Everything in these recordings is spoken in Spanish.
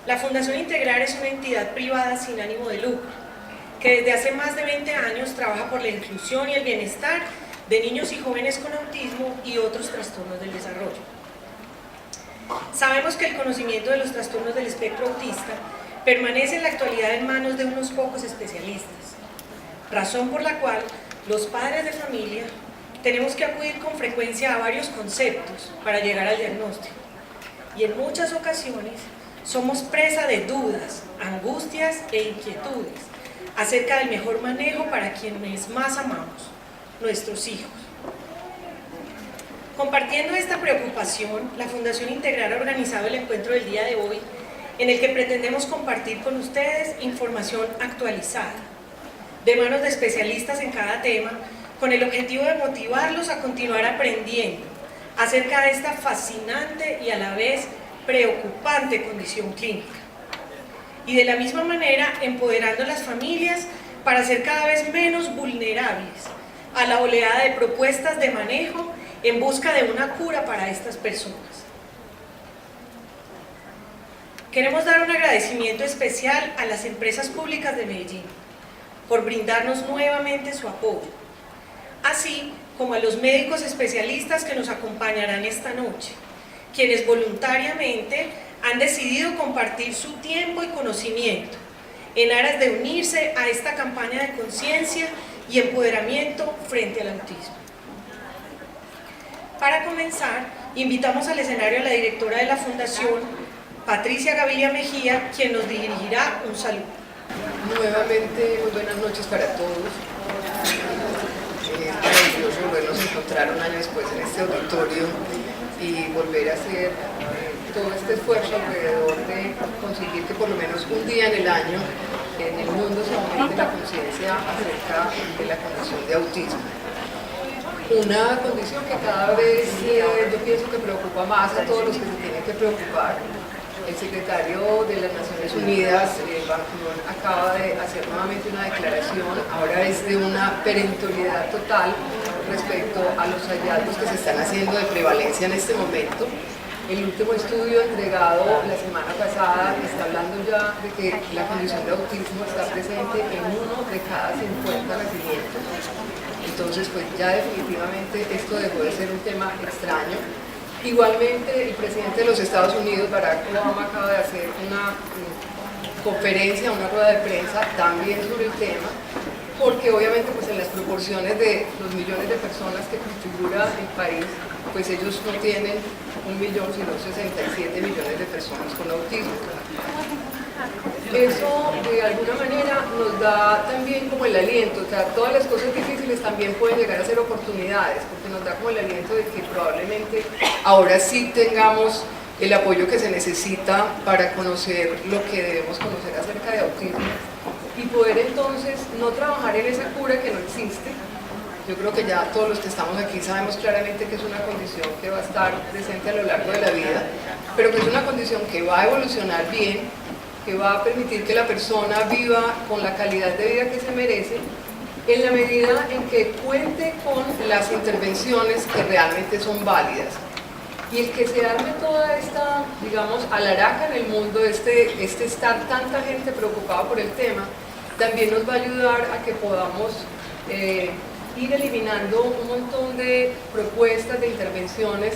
La Fundación Integrar es una entidad privada sin ánimo de lucro, que desde hace más de 20 años trabaja por la inclusión y el bienestar de niños y jóvenes con autismo y otros trastornos del desarrollo. Sabemos que el conocimiento de los trastornos del espectro autista permanece en la actualidad en manos de unos pocos especialistas, razón por la cual los padres de familia tenemos que acudir con frecuencia a varios conceptos para llegar al diagnóstico, y en muchas ocasiones somos presa de dudas, angustias e inquietudes acerca del mejor manejo para quienes más amamos, nuestros hijos. Compartiendo esta preocupación, la Fundación Integrar ha organizado el encuentro del día de hoy, en el que pretendemos compartir con ustedes información actualizada, de manos de especialistas en cada tema, con el objetivo de motivarlos a continuar aprendiendo acerca de esta fascinante y a la vez preocupante condición clínica. Y de la misma manera, empoderando a las familias para ser cada vez menos vulnerables a la oleada de propuestas de manejo en busca de una cura para estas personas. Queremos dar un agradecimiento especial a las empresas públicas de Medellín por brindarnos nuevamente su apoyo, así como a los médicos especialistas que nos acompañarán esta noche, quienes voluntariamente han decidido compartir su tiempo y conocimiento en aras de unirse a esta campaña de conciencia y empoderamiento frente al autismo. Para comenzar, invitamos al escenario a la directora de la Fundación, Patricia Gaviria Mejía, quien nos dirigirá un saludo. Nuevamente, muy buenas noches para todos. Es maravilloso volvernos a encontrar un año después en este auditorio y volver a hacer todo este esfuerzo alrededor de conseguir que por lo menos un día en el año en el mundo se aumente la conciencia acerca de la condición de autismo. Una condición que cada vez yo pienso que preocupa más a todos los que se tienen que preocupar. El secretario de las Naciones Unidas, Ban Ki-moon, acaba de hacer nuevamente una declaración, ahora es de una perentoriedad total respecto a los hallazgos que se están haciendo de prevalencia en este momento. El último estudio entregado la semana pasada está hablando ya de que la condición de autismo está presente en 1 de cada 50 nacimientos. Entonces, pues ya definitivamente esto dejó de ser un tema extraño. Igualmente, el presidente de los Estados Unidos, Barack Obama, acaba de hacer una conferencia, una rueda de prensa también sobre el tema, porque obviamente pues en las proporciones de los millones de personas que configura el país, pues ellos no tienen 1 millón, sino 67 millones de personas con autismo. Eso de alguna manera nos da también como el aliento, o sea, todas las cosas difíciles también pueden llegar a ser oportunidades, porque nos da como el aliento de que probablemente ahora sí tengamos el apoyo que se necesita para conocer lo que debemos conocer acerca de autismo y poder entonces no trabajar en esa cura que no existe. Yo creo que ya todos los que estamos aquí sabemos claramente que es una condición que va a estar presente a lo largo de la vida, pero que es una condición que va a evolucionar bien, que va a permitir que la persona viva con la calidad de vida que se merece, en la medida en que cuente con las intervenciones que realmente son válidas. Y el que se arme toda esta, digamos, alaraca en el mundo, este estar tanta gente preocupada por el tema, también nos va a ayudar a que podamos ir eliminando un montón de propuestas, de intervenciones,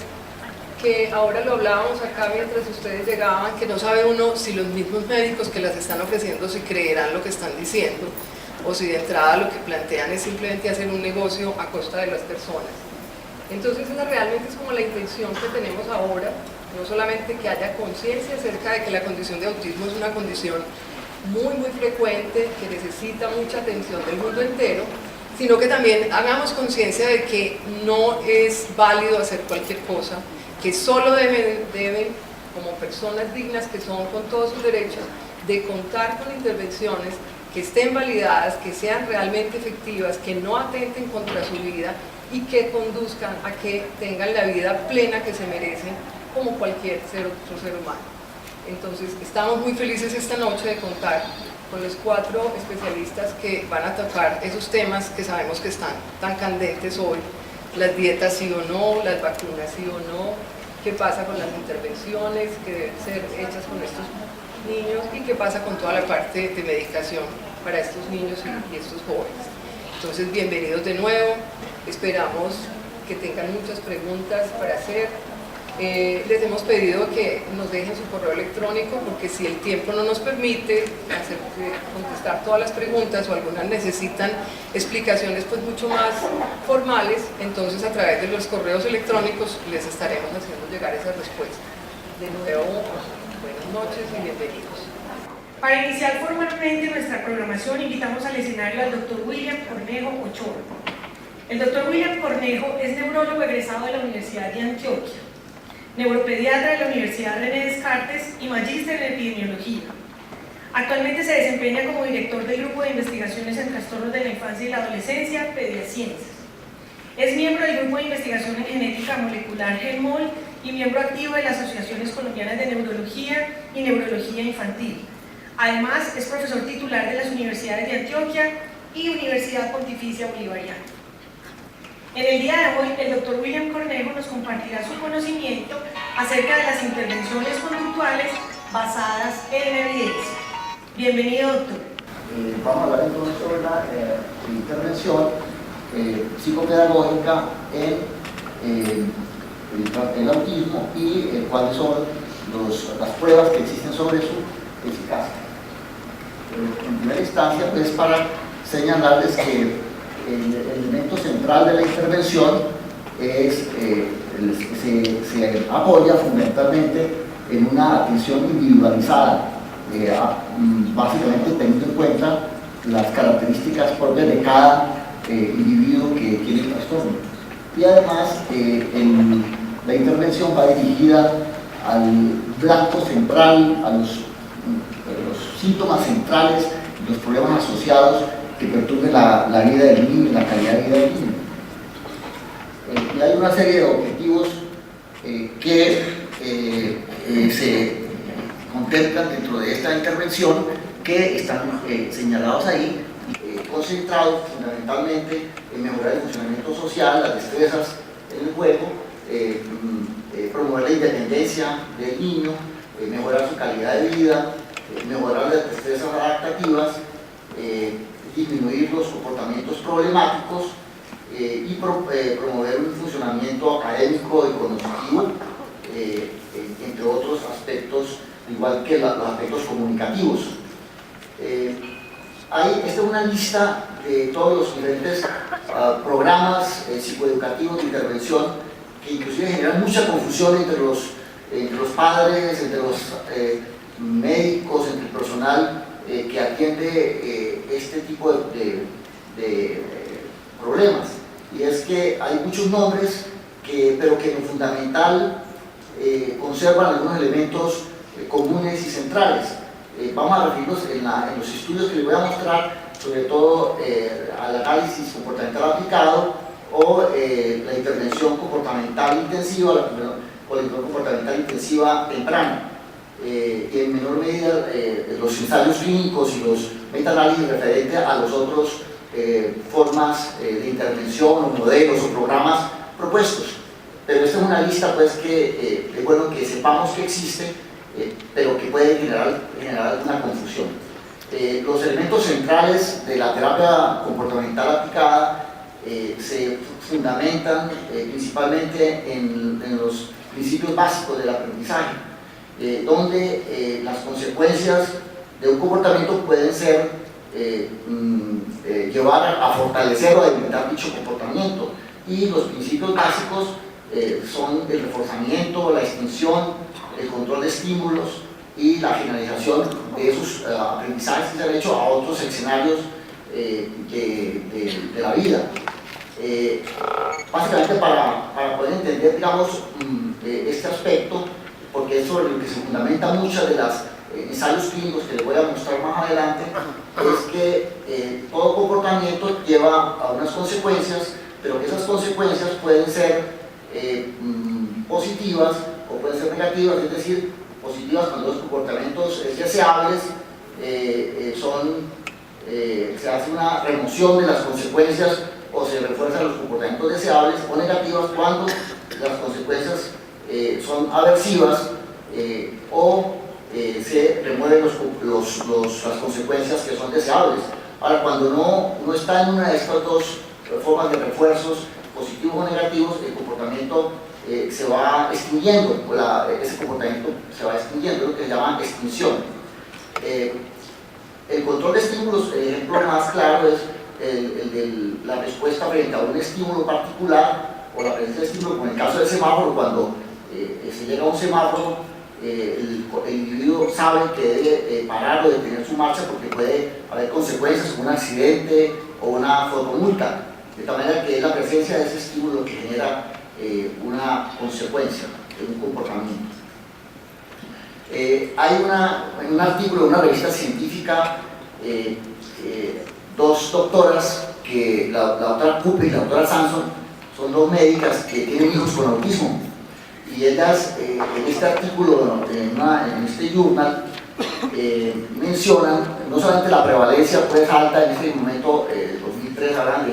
que ahora lo hablábamos acá mientras ustedes llegaban, que no sabe uno si los mismos médicos que las están ofreciendo si creerán lo que están diciendo, o si de entrada lo que plantean es simplemente hacer un negocio a costa de las personas. Entonces esa realmente es como la intención que tenemos ahora, no solamente que haya conciencia acerca de que la condición de autismo es una condición muy frecuente, que necesita mucha atención del mundo entero, sino que también hagamos conciencia de que no es válido hacer cualquier cosa, que solo deben, como personas dignas que son con todos sus derechos, de contar con intervenciones que estén validadas, que sean realmente efectivas, que no atenten contra su vida y que conduzcan a que tengan la vida plena que se merecen como cualquier otro ser humano. Entonces, estamos muy felices esta noche de contar con los 4 especialistas que van a tocar esos temas que sabemos que están tan candentes hoy: las dietas sí o no, las vacunas sí o no, qué pasa con las intervenciones que deben ser hechas con estos niños y qué pasa con toda la parte de medicación para estos niños y estos jóvenes. Entonces, bienvenidos de nuevo, esperamos que tengan muchas preguntas para hacer. Les hemos pedido que nos dejen su correo electrónico porque si el tiempo no nos permite contestar todas las preguntas o algunas necesitan explicaciones pues mucho más formales, entonces a través de los correos electrónicos les estaremos haciendo llegar esas respuestas. De nuevo, buenas noches y bienvenidos. Para iniciar formalmente nuestra programación, invitamos al escenario al Dr. William Cornejo Ochoa. El Dr. William Cornejo es neurólogo egresado de la Universidad de Antioquia, neuropediatra de la Universidad René Descartes y magíster en epidemiología. Actualmente se desempeña como director del Grupo de Investigaciones en Trastornos de la Infancia y la Adolescencia, Pediaciencias. Es miembro del Grupo de Investigación en Genética Molecular GENMOL y miembro activo de las Asociaciones Colombianas de Neurología y Neurología Infantil. Además, es profesor titular de las Universidades de Antioquia y Universidad Pontificia Bolivariana. En el día de hoy, el Dr. William Cornejo nos compartirá su conocimiento acerca de las intervenciones conductuales basadas en evidencia. Bienvenido, doctor. Vamos a hablar entonces sobre la intervención psicopedagógica en el autismo y cuáles son las pruebas que existen sobre su eficacia. En primera instancia, pues para señalarles que el elemento central de la intervención se apoya fundamentalmente en una atención individualizada, básicamente teniendo en cuenta las características propias de cada individuo que tiene el trastorno. Y además, la intervención va dirigida al blanco central, a los síntomas centrales, los problemas asociados que perturben la vida del niño y la calidad de vida del niño. Y hay una serie de objetivos que se contemplan dentro de esta intervención que están señalados ahí, concentrados fundamentalmente en mejorar el funcionamiento social, las destrezas en el juego, promover la independencia del niño, mejorar su calidad de vida, mejorar las destrezas adaptativas, disminuir los comportamientos problemáticos y promover un funcionamiento académico y cognitivo, entre otros aspectos, igual que los aspectos comunicativos. Esta es una lista de todos los diferentes programas psicoeducativos de intervención que inclusive generan mucha confusión entre los padres, entre los médicos, entre el personal que atiende este tipo de problemas. Y es que hay muchos nombres, pero que en lo fundamental conservan algunos elementos comunes y centrales. Vamos a referirnos en los estudios que les voy a mostrar, sobre todo al análisis comportamental aplicado o la intervención comportamental intensiva, o la intervención comportamental intensiva temprana. Y en menor medida los ensayos clínicos y los metaanálisis referentes a los otros formas de intervención o modelos o programas propuestos. Pero esta es una lista pues que es bueno que sepamos que existe, pero que puede generar alguna confusión. Los elementos centrales de la terapia comportamental aplicada se fundamentan principalmente en los principios básicos del aprendizaje, donde las consecuencias de un comportamiento pueden ser llevar a fortalecer o a debilitar dicho comportamiento, y los principios básicos son el reforzamiento, la extinción, el control de estímulos y la finalización de esos aprendizajes que se han hecho a otros escenarios de la vida. Básicamente para poder entender, digamos, este aspecto, porque es sobre lo que se fundamenta muchas de las ensayos clínicos que les voy a mostrar más adelante, es que todo comportamiento lleva a unas consecuencias, pero que esas consecuencias pueden ser positivas o pueden ser negativas, es decir, positivas cuando los comportamientos deseables se hace una remoción de las consecuencias o se refuerzan los comportamientos deseables, o negativas cuando las consecuencias son aversivas o se remueven las consecuencias que son deseables. Ahora, cuando no está en una de estas dos formas de refuerzos, positivos o negativos, el comportamiento se va extinguiendo, ese comportamiento se va extinguiendo, lo que se llama extinción. El control de estímulos, el ejemplo más claro es el de la respuesta frente a un estímulo particular o la presencia de estímulo, como en el caso del semáforo, cuando se llega a un semáforo, el individuo sabe que debe parar o detener su marcha porque puede haber consecuencias como un accidente o una fotomulta, de tal manera que es la presencia de ese estímulo que genera una consecuencia de un comportamiento. Hay un artículo de una revista científica, dos doctoras, que la doctora Cooper y la doctora Samson, son dos médicas que tienen hijos con autismo, y ellas en este artículo, en este journal, mencionan no solamente la prevalencia pues alta, en este momento, 2003 hablan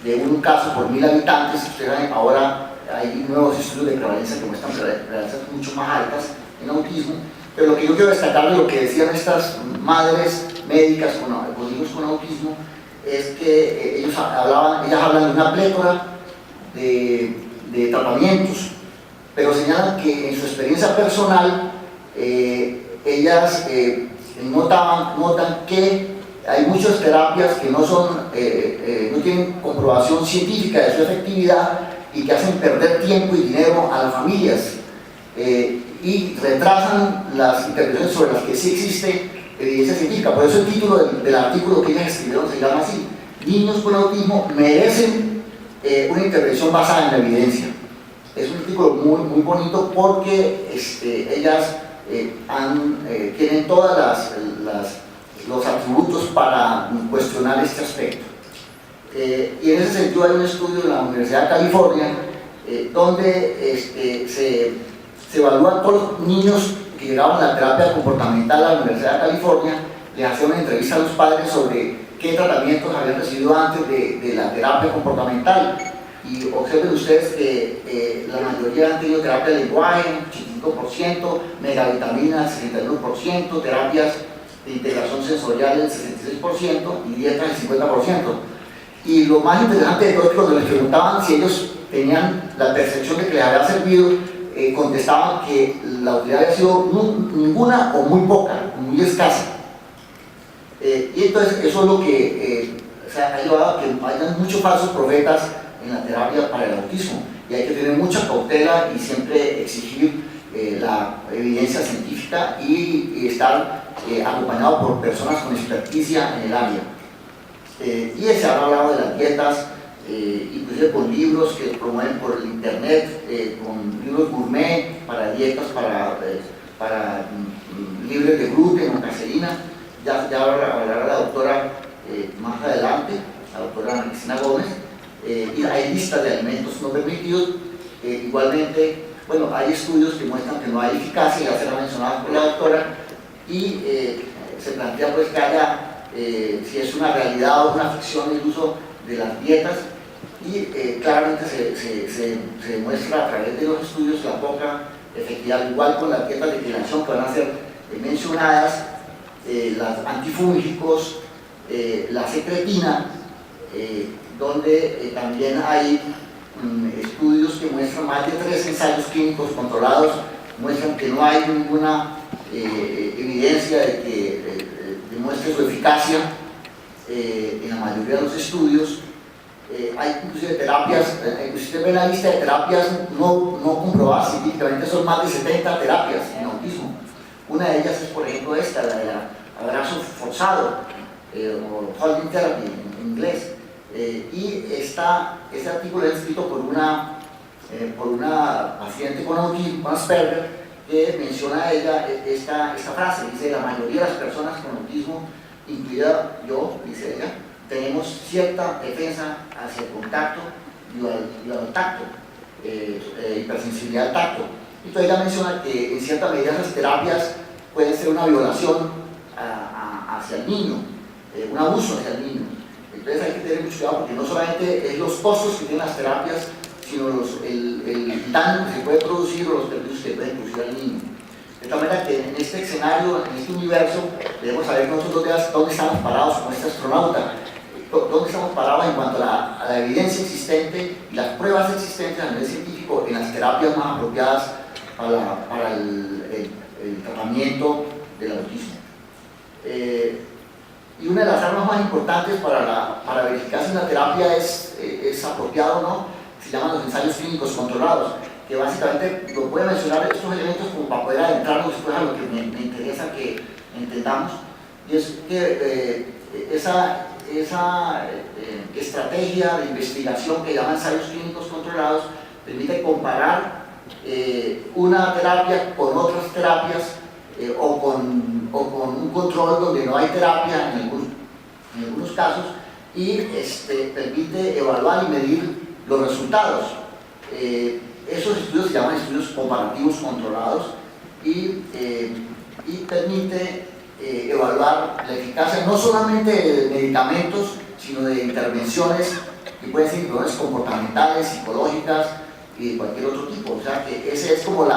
de un caso por 1000 habitantes. Ustedes saben, ahora hay nuevos estudios de prevalencia que muestran prevalencias mucho más altas en autismo, pero lo que yo quiero destacar de lo que decían estas madres médicas con hijos con autismo es que ellas hablan de una plétora de tratamientos, pero señalan que en su experiencia personal ellas notan que hay muchas terapias que no tienen comprobación científica de su efectividad y que hacen perder tiempo y dinero a las familias y retrasan las intervenciones sobre las que sí existe evidencia científica. Por eso el título del artículo que ellas escribieron se llama así: niños con autismo merecen una intervención basada en la evidencia. Es un artículo muy bonito porque ellas tienen todas los atributos para cuestionar este aspecto. Y en ese sentido hay un estudio en la Universidad de California donde se evalúan todos los niños que llegaban a la terapia comportamental a la Universidad de California, les hacían una entrevista a los padres sobre qué tratamientos habían recibido antes de la terapia comportamental, y observen ustedes que la mayoría han tenido terapia de lenguaje, 85%, megavitamina, 61%, terapias de integración sensorial, el 66%, y dieta, el 50%. Y lo más interesante de todo es que cuando les preguntaban si ellos tenían la percepción de que les había servido, contestaban que la utilidad había sido ninguna o muy poca, muy escasa. Y entonces eso es lo que ha llevado a que hayan muchos falsos profetas en la terapia para el autismo, y hay que tener mucha cautela y siempre exigir la evidencia científica y estar acompañado por personas con experticia en el área. Y se ha hablado de las dietas, inclusive con libros que promueven por el internet, con libros gourmet para dietas, para libres de gluten o caseína. Ya hablará la doctora más adelante, la doctora Cristina Gómez. Y hay listas de alimentos no permitidos. Igualmente, bueno, hay estudios que muestran que no hay eficacia, ya será mencionado por la doctora, y se plantea pues que haya, si es una realidad o una ficción, el uso de las dietas, y claramente se demuestra a través de los estudios la poca efectividad, igual con las dietas de declinación que van a ser mencionadas, las antifúngicos, la secretina, donde también hay estudios que muestran, más de 3 ensayos clínicos controlados muestran que no hay ninguna evidencia de que demuestre su eficacia en la mayoría de los estudios. Hay inclusive terapias, si usted ve la lista de terapias no comprobadas científicamente, son más de 70 terapias en autismo. Una de ellas es, por ejemplo, esta, la del abrazo forzado, o holding therapy en inglés. Y este artículo es escrito por una paciente con autismo, con Asperger, que menciona ella esta frase, dice: la mayoría de las personas con autismo, incluida yo, dice ella, tenemos cierta defensa hacia el contacto y al tacto, hipersensibilidad al tacto. Entonces ella menciona que en cierta medida esas terapias pueden ser una violación hacia el niño, un abuso hacia el niño. Entonces hay que tener mucho cuidado, porque no solamente es los costos que tienen las terapias, sino el daño que se puede producir o los perjuicios que pueden producir al niño. De tal manera que en este escenario, en este universo, debemos saber nosotros dónde estamos parados como este astronauta, dónde estamos parados en cuanto a la evidencia existente y las pruebas existentes a nivel científico en las terapias más apropiadas para el tratamiento del autismo. Y una de las armas más importantes para verificar si una terapia es apropiada o no, se llaman los ensayos clínicos controlados, que básicamente lo voy a mencionar estos elementos como para poder adentrarnos después a lo que me interesa que entendamos, y es que esa estrategia de investigación que llaman ensayos clínicos controlados permite comparar una terapia con otras terapias o con un control donde no hay terapia en algunos casos, y permite evaluar y medir los resultados. Esos estudios se llaman estudios comparativos controlados y permite evaluar la eficacia no solamente de medicamentos, sino de intervenciones que pueden ser intervenciones comportamentales, psicológicas y de cualquier otro tipo. O sea que ese es como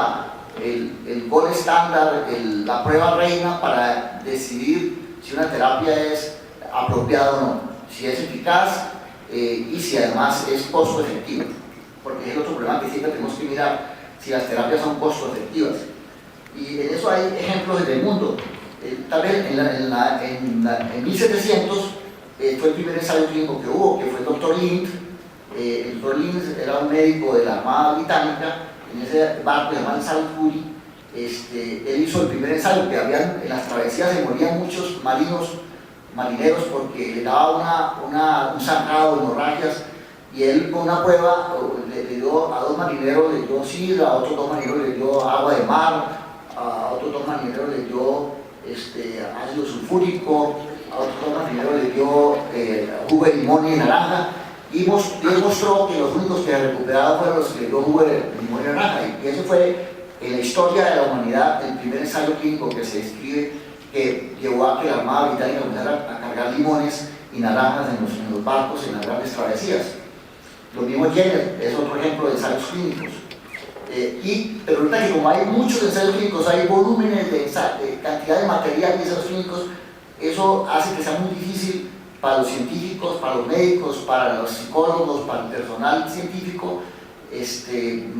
el gold estándar, la prueba reina para decidir si una terapia es apropiada o no, si es eficaz y si además es costo efectivo, porque es el otro problema que siempre tenemos que mirar, si las terapias son costo efectivas. Y en eso hay ejemplos en el mundo. Tal vez en 1700 fue el primer ensayo clínico que hubo, que fue el Dr. Lind. El Dr. Lind era un médico de la Armada Británica, en ese barco llamado Salisbury. Él hizo el primer ensayo, que en las travesías se morían muchos marineros porque le daba un sangrado, hemorragias, y él con una prueba le dio a 2 marineros, le dio sida, a otros 2 marineros le dio agua de mar, a otros 2 marineros le dio ácido sulfúrico, a otros 2 marineros le dio jugo de limón y naranja, y demostró que los únicos que recuperaron fueron los que le dio jugo de limón y naranja. Y eso fue en la historia de la humanidad el primer ensayo clínico que se describe, que llevó a que la Armada Británica comenzara a cargar limones y naranjas en los barcos en las grandes travesías. Lo mismo Jenner es otro ejemplo de ensayos clínicos. Pero ahorita que como hay muchos ensayos clínicos, hay volúmenes de cantidad de material de ensayos clínicos, eso hace que sea muy difícil para los científicos, para los médicos, para los psicólogos, para el personal científico,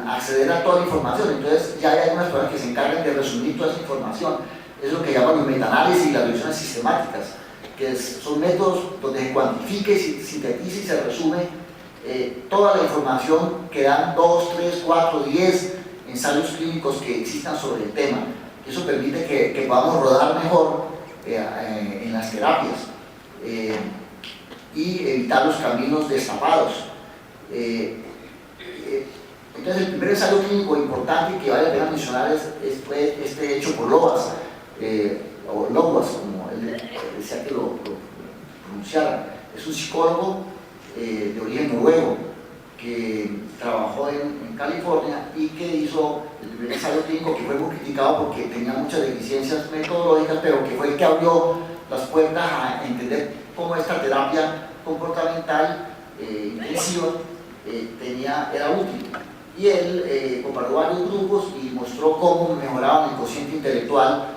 acceder a toda la información. Entonces ya hay algunas personas que se encargan de resumir toda esa información. Es lo que llaman los metaanálisis y las revisiones sistemáticas, que son métodos donde se cuantifica y se sintetiza y se resume toda la información que dan 2, 3, 4, 10 ensayos clínicos que existan sobre el tema. Eso permite que podamos rodar mejor en las terapias y evitar los caminos destapados. Entonces el primer ensayo clínico importante que vale la pena mencionar fue hecho por Lowas, o Lowas, como él decía que lo pronunciara. Es un psicólogo de origen noruego que trabajó en California y que hizo el primer ensayo clínico, que fue muy criticado porque tenía muchas deficiencias metodológicas, pero que fue el que abrió las puertas a entender cómo esta terapia comportamental intensiva era útil. Y él comparó varios grupos y mostró cómo mejoraban el cociente intelectual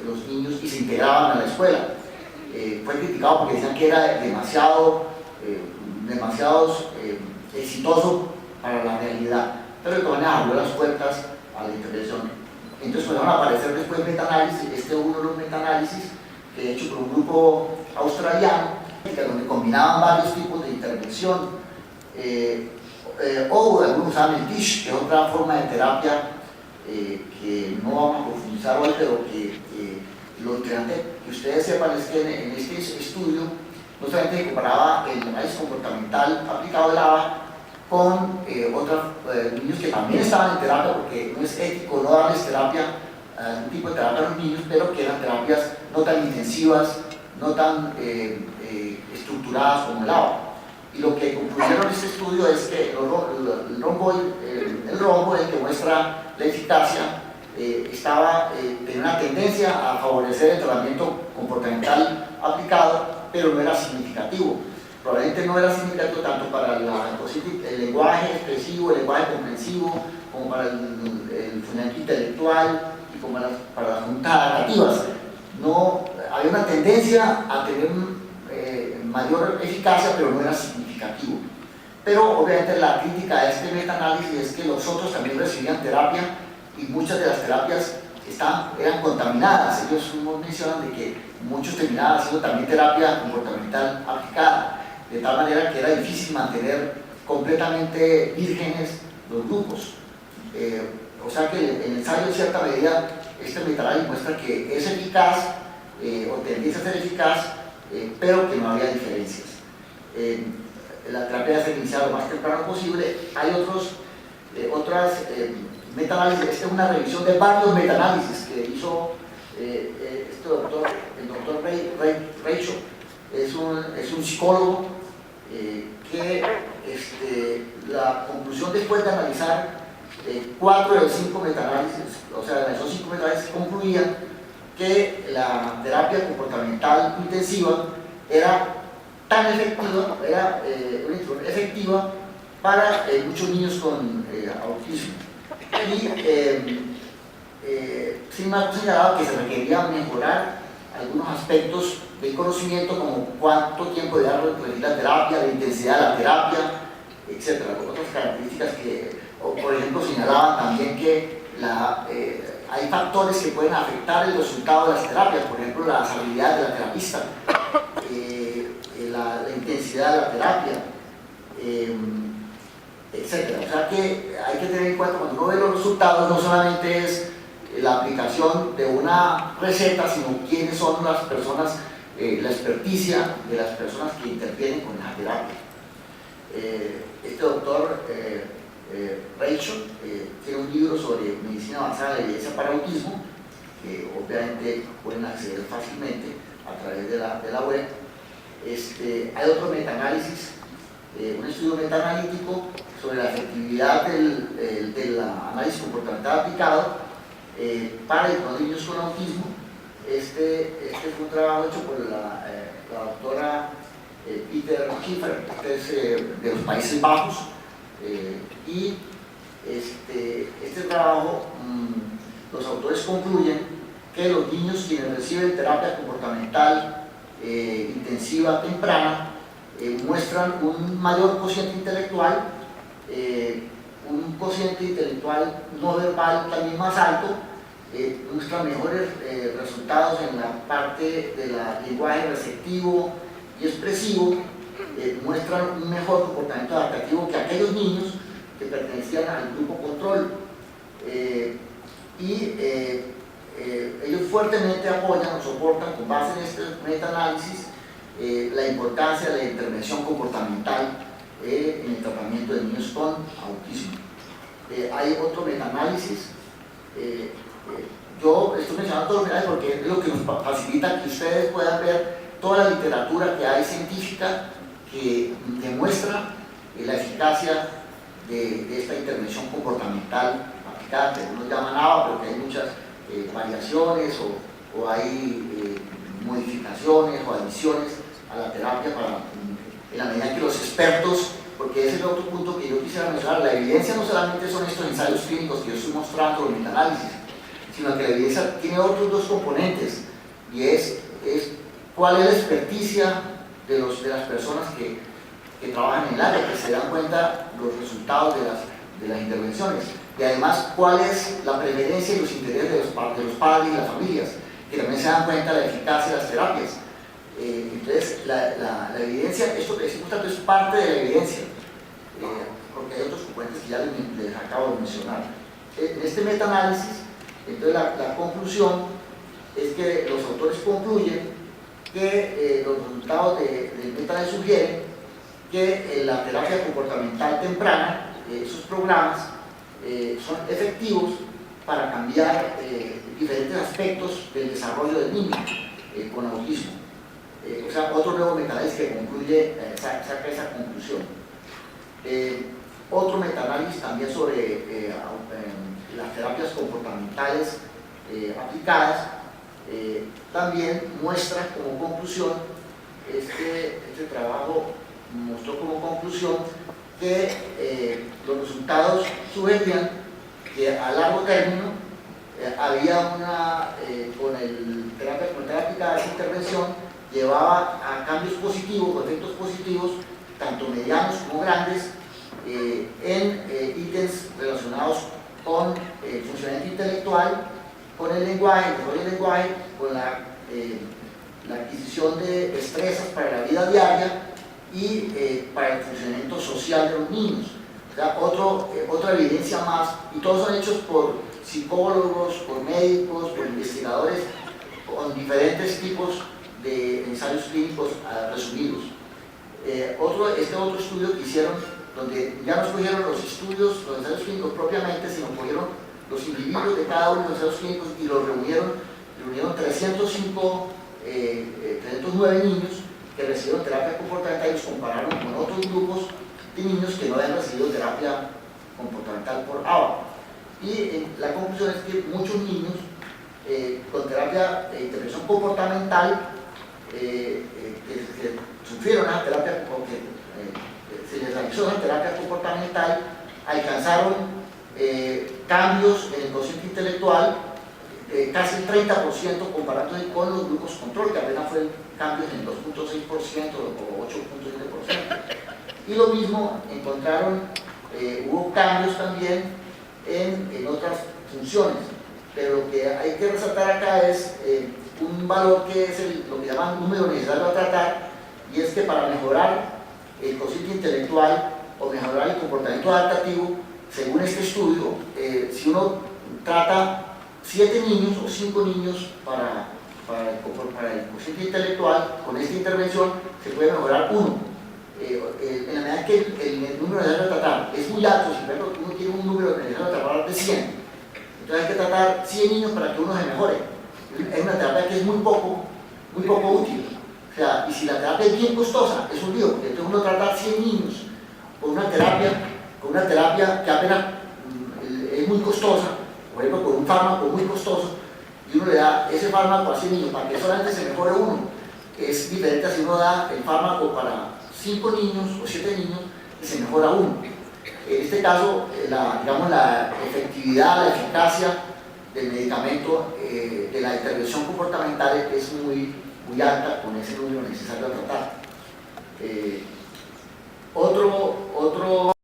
los niños y se integraban a la escuela. Fue criticado porque decían que era demasiado exitoso para la realidad, pero de todas maneras abrió las puertas a la intervención. Entonces empezaron a aparecer después metaanálisis, uno de los metaanálisis que hecho por un grupo australiano, donde combinaban varios tipos de intervención, o algunos usaban el TISH, que es otra forma de terapia que no vamos a profundizar hoy, pero que lo interesante que ustedes sepan es que en este estudio no solamente comparaba el análisis comportamental aplicado al ABA con otros niños que también estaban en terapia, porque no es ético no darles terapia, un tipo de terapia a los niños, pero que eran terapias no tan intensivas, no tan estructuradas como el ABA. Y lo que concluyeron en este estudio es que el rombo, el que muestra la eficacia, tenía una tendencia a favorecer el tratamiento comportamental aplicado, pero no era significativo. Probablemente no era significativo tanto para el lenguaje expresivo, el lenguaje comprensivo, como para el funcionamiento intelectual y como para las conductas adaptativas. No, había una tendencia a tener mayor eficacia, pero no era significativo. Pero obviamente la crítica a este metaanálisis es que los otros también recibían terapia y muchas de las terapias eran contaminadas. Ellos nos mencionan de que muchos terminaban haciendo también terapia comportamental aplicada, de tal manera que era difícil mantener completamente vírgenes los grupos. O sea que el ensayo en cierta medida, este metaanálisis muestra que es eficaz o tendiese a ser eficaz, pero que no había diferencias. La terapia debe ser iniciada lo más temprano posible. Hay otras metaanálisis. Esta es una revisión de varios metaanálisis que hizo el doctor Reicho. Es un psicólogo que la conclusión después de analizar 4 de los 5 metaanálisis, o sea, esos 5 metaanálisis concluían que la terapia comportamental intensiva era tan efectiva, era una intervención efectiva para muchos niños con autismo. Y sin embargo señalaba que se requería mejorar algunos aspectos del conocimiento, como cuánto tiempo de recibir la terapia, la intensidad de la terapia, etc. Otras características que, por ejemplo, señalaban también que hay factores que pueden afectar el resultado de las terapias, por ejemplo, las habilidades de la terapista, la intensidad de la terapia, etc. O sea que hay que tener en cuenta cuando uno ve los resultados, no solamente es la aplicación de una receta, sino quiénes son las personas, la experticia de las personas que intervienen con la terapia. Este doctor Rachel tiene un libro sobre medicina avanzada de evidencia para autismo, que obviamente pueden acceder fácilmente a través de la web. Hay otro metaanálisis, un estudio metaanalítico sobre la efectividad del análisis comportamental aplicado para los niños con autismo. Este fue un trabajo hecho por la doctora Peter Schiffer, que es de los Países Bajos, y este trabajo, los autores concluyen que los niños quienes reciben terapia comportamental intensiva temprana muestran un mayor cociente intelectual, un cociente intelectual no verbal también más alto, muestran mejores resultados en la parte del lenguaje receptivo y expresivo, muestran un mejor comportamiento adaptativo que aquellos niños que pertenecían al grupo control. Ellos fuertemente apoyan o soportan, con base en este metaanálisis, la importancia de la intervención comportamental en el tratamiento de niños con autismo. Hay otro metaanálisis. Yo estoy mencionando todos los metaanálisis porque es lo que nos facilita que ustedes puedan ver toda la literatura que hay científica que demuestra la eficacia de esta intervención comportamental aplicada, que algunos llaman ABA, porque hay muchas variaciones o hay modificaciones o adiciones a la terapia en la medida que los expertos, porque ese es el otro punto que yo quisiera mencionar, la evidencia no solamente son estos ensayos clínicos que yo estoy mostrando en el análisis, sino que la evidencia tiene otros dos componentes, y es cuál es la experticia de las personas que trabajan en el área, que se dan cuenta los resultados de las intervenciones, y además cuál es la preferencia y los intereses de los padres y las familias, que también se dan cuenta de la eficacia de las terapias. Entonces, la evidencia, esto que decimos tanto es parte de la evidencia, porque hay otros componentes que ya les acabo de mencionar. En este metaanálisis, entonces la conclusión es que los autores concluyen que los resultados del metaanálisis sugieren que la terapia comportamental temprana, esos programas, son efectivos para cambiar diferentes aspectos del desarrollo del niño con autismo. O sea, otro nuevo metaanálisis que concluye, saca esa conclusión. Otro metaanálisis también sobre las terapias comportamentales aplicadas también muestra como conclusión, este trabajo mostró como conclusión que los resultados sugerían que a largo término había con terapia esa intervención llevaba a cambios positivos o efectos positivos, tanto medianos como grandes, en ítems relacionados con el funcionamiento intelectual, con el lenguaje, el desarrollo del lenguaje, con la adquisición de destrezas para la vida diaria y para el funcionamiento social de los niños. O sea, otra evidencia más, y todos son hechos por psicólogos, por médicos, por investigadores, con diferentes tipos de ensayos clínicos resumidos. Este otro estudio que hicieron, donde ya no escogieron los ensayos clínicos propiamente, sino cogieron los individuos de cada uno de los ensayos clínicos y los reunieron 309 niños que recibieron terapia comportamental y los compararon con otros grupos de niños que no habían recibido terapia comportamental por ABA. Y la conclusión es que muchos niños con terapia de intervención comportamental que sufrieron la terapia, porque se les realizó la terapia comportamental, alcanzaron cambios en el cociente intelectual casi el 30% comparándose con los grupos control, que apenas fue cambios en 2.6% o 8.7%. Y lo mismo encontraron, hubo cambios también en otras funciones, pero lo que hay que resaltar acá es un valor que es lo que llaman número necesario a tratar, y es que para mejorar el cociente intelectual o mejorar el comportamiento adaptativo, según este estudio, si uno trata 7 niños o 5 niños para el cociente intelectual, con esta intervención se puede mejorar 1. En la medida que el número necesario de tratar es muy alto, si por ejemplo uno tiene un número necesario de tratar de 100, entonces hay que tratar 100 niños para que uno se mejore. Es una terapia que es muy poco útil. O sea, y si la terapia es bien costosa, es un lío, porque entonces uno trata 100 niños con una terapia que apenas es muy costosa, por ejemplo con un fármaco muy costoso, y uno le da ese fármaco a 100 niños para que solamente se mejore uno. Es diferente a si uno da el fármaco para 5 niños o 7 niños y se mejora uno. En este caso, la efectividad, la eficacia del medicamento, de la intervención comportamental es muy alta con ese número necesario a tratar. Otro